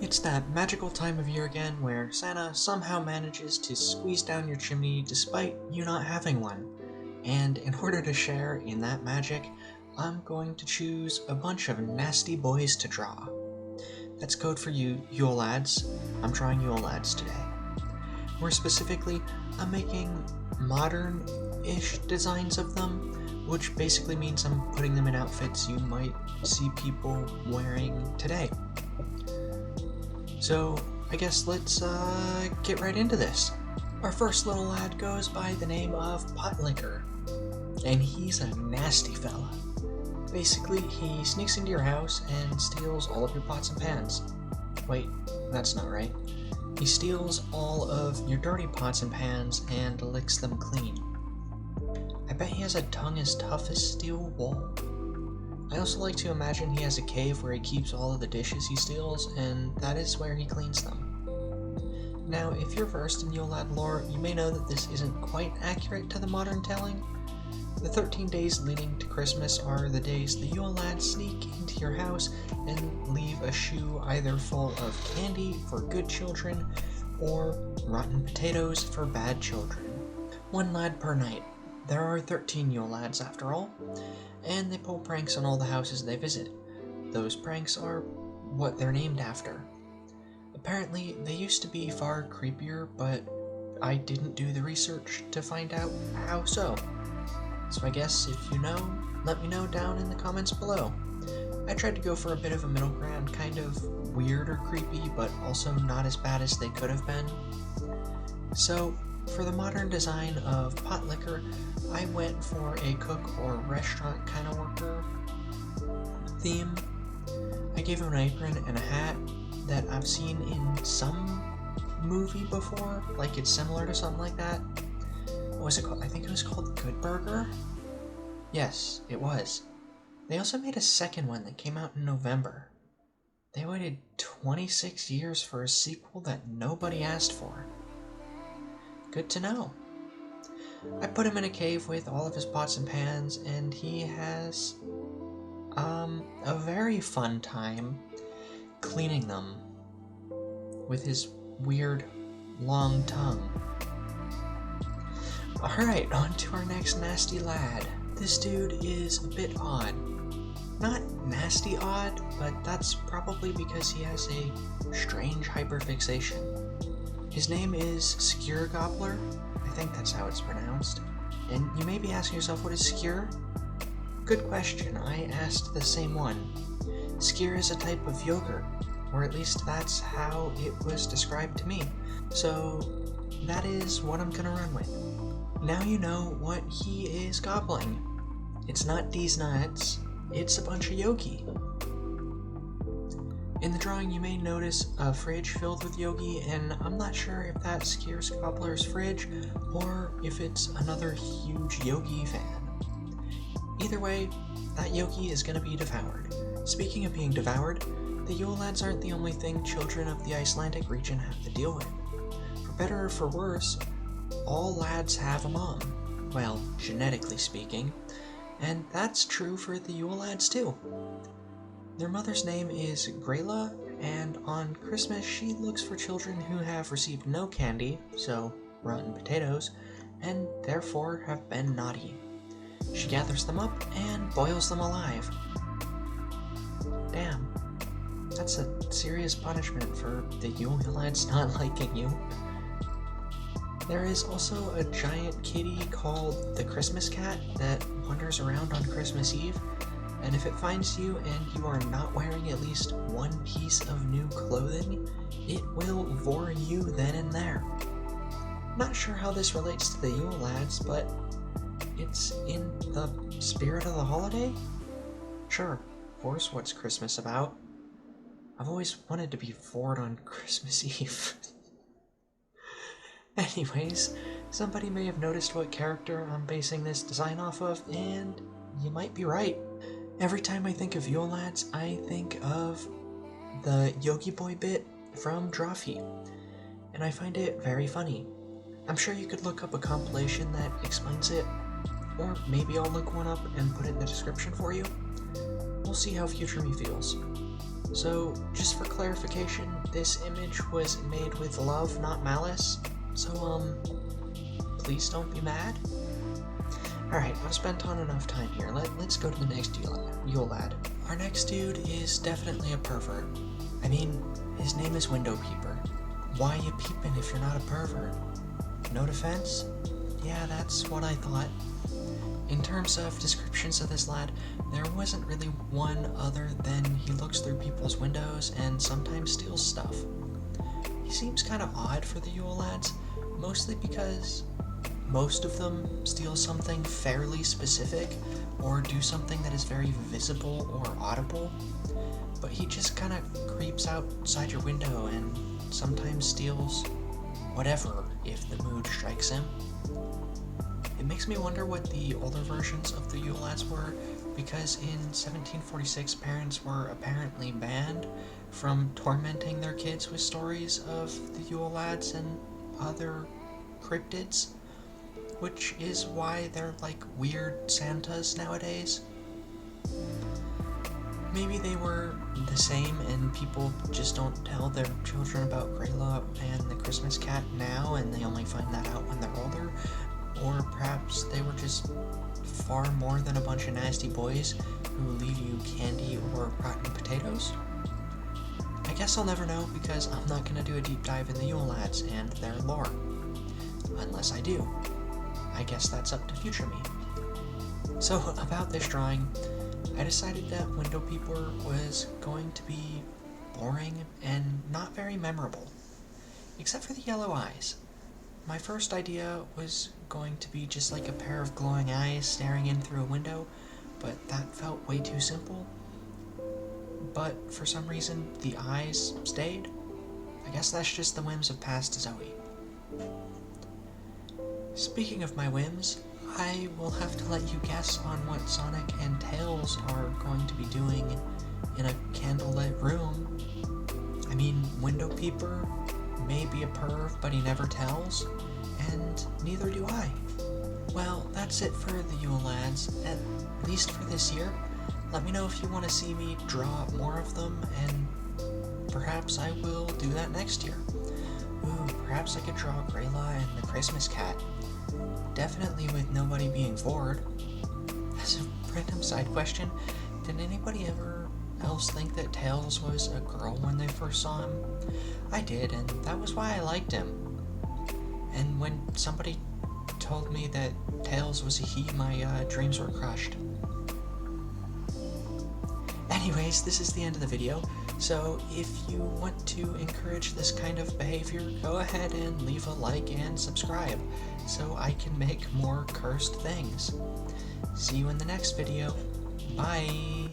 It's that magical time of year again where Santa somehow manages to squeeze down your chimney despite you not having one. And in order to share in that magic, I'm going to choose a bunch of nasty boys to draw. That's code for you, Yule Lads. I'm drawing Yule Lads today. More specifically, I'm making modern-ish designs of them, which basically means I'm putting them in outfits you might see people wearing today. So, I guess let's get right into this. Our first little lad goes by the name of Potlicker, and he's a nasty fella. Basically, he sneaks into your house and steals all of your pots and pans. Wait, that's not right. He steals all of your dirty pots and pans and licks them clean. I bet he has a tongue as tough as steel wool. I also like to imagine he has a cave where he keeps all of the dishes he steals, and that is where he cleans them. Now, if you're versed in Yule Lad lore, you may know that this isn't quite accurate to the modern telling. The 13 days leading to Christmas are the days the Yule Lads sneak into your house and leave a shoe either full of candy for good children or rotten potatoes for bad children. One lad per night. There are 13 Yule Lads after all, and they pull pranks on all the houses they visit. Those pranks are what they're named after. Apparently, they used to be far creepier, but I didn't do the research to find out how so. So I guess if you know, let me know down in the comments below. I tried to go for a bit of a middle ground, kind of weird or creepy, but also not as bad as they could have been. So, for the modern design of Potlicker, I went for a cook or restaurant kind of worker theme. I gave him an apron and a hat that I've seen in some movie before, like it's similar to something like that. What was it called? I think it was called Good Burger? Yes, it was. They also made a second one that came out in November. They waited 26 years for a sequel that nobody asked for. Good to know. I put him in a cave with all of his pots and pans, and he has a very fun time cleaning them with his weird long tongue. Alright, on to our next nasty lad. This dude is a bit odd. Not nasty odd, but that's probably because he has a strange hyperfixation. His name is Skewer Gobbler. I think that's how it's pronounced. And you may be asking yourself, what is skewer? Good question, I asked the same one. Skewer is a type of yogurt, or at least that's how it was described to me. So that is what I'm gonna run with. Now you know what he is gobbling. It's not these nuts, it's a bunch of yogi. In the drawing you may notice a fridge filled with yogi, and I'm not sure if that's Skewer Gobbler's fridge or if it's another huge yogi fan. Either way, that yogi is gonna be devoured. Speaking of being devoured, the Yule Lads aren't the only thing children of the Icelandic region have to deal with. For better or for worse, all lads have a mom. Well, genetically speaking, and that's true for the Yule Lads too. Their mother's name is Grayla, and on Christmas she looks for children who have received no candy, so rotten potatoes, and therefore have been naughty. She gathers them up and boils them alive. Damn, that's a serious punishment for the Yule Lads not liking you. There is also a giant kitty called the Christmas Cat that wanders around on Christmas Eve, and if it finds you and you are not wearing at least one piece of new clothing, it will vor you then and there. Not sure how this relates to the Yule Lads, but it's in the spirit of the holiday? Sure, of course, what's Christmas about? I've always wanted to be bored on Christmas Eve. Anyways, somebody may have noticed what character I'm basing this design off of, and you might be right. Every time I think of Yule Lads, I think of the Yogi Boy bit from Drawfee, and I find it very funny. I'm sure you could look up a compilation that explains it, or maybe I'll look one up and put it in the description for you. We'll see how future me feels. So, just for clarification, this image was made with love, not malice. So, please don't be mad. Alright, I've spent on enough time here. Let's go to the next Yule Lad. Our next dude is definitely a pervert. I mean, his name is Window Peeper. Why you peeping if you're not a pervert? No defense? Yeah, that's what I thought. In terms of descriptions of this lad, there wasn't really one other than he looks through people's windows and sometimes steals stuff. He seems kind of odd for the Yule Lads, mostly because most of them steal something fairly specific or do something that is very visible or audible, but he just kind of creeps outside your window and sometimes steals whatever if the mood strikes him. It makes me wonder what the older versions of the Yule Lads were, because in 1746 parents were apparently banned from tormenting their kids with stories of the Yule Lads and other cryptids, which is why they're like weird Santas nowadays. Maybe they were the same and people just don't tell their children about Greyla and the Christmas cat now and they only find that out when they're older. Or perhaps they were just far more than a bunch of nasty boys who leave you candy or rotten potatoes. I guess I'll never know because I'm not going to do a deep dive in the Yule Lads and their lore. Unless I do. I guess that's up to future me. So about this drawing, I decided that Window Peeper was going to be boring and not very memorable. Except for the yellow eyes. My first idea was going to be just like a pair of glowing eyes staring in through a window, but that felt way too simple. But for some reason, the eyes stayed. I guess that's just the whims of past Zoe. Speaking of my whims, I will have to let you guess on what Sonic and Tails are going to be doing in a candlelit room. I mean, Window Peeper may be a perv, but he never tells, and neither do I. Well, that's it for the Yule Lads, at least for this year. Let me know if you want to see me draw more of them, and perhaps I will do that next year. Ooh, perhaps I could draw Greyla and the Christmas cat. Definitely with nobody being bored. As a random side question, did anybody ever else think that Tails was a girl when they first saw him? I did, and that was why I liked him. And when somebody told me that Tails was a he, my dreams were crushed. Anyways, this is the end of the video, so if you want to encourage this kind of behavior, go ahead and leave a like and subscribe, so I can make more cursed things. See you in the next video. Bye!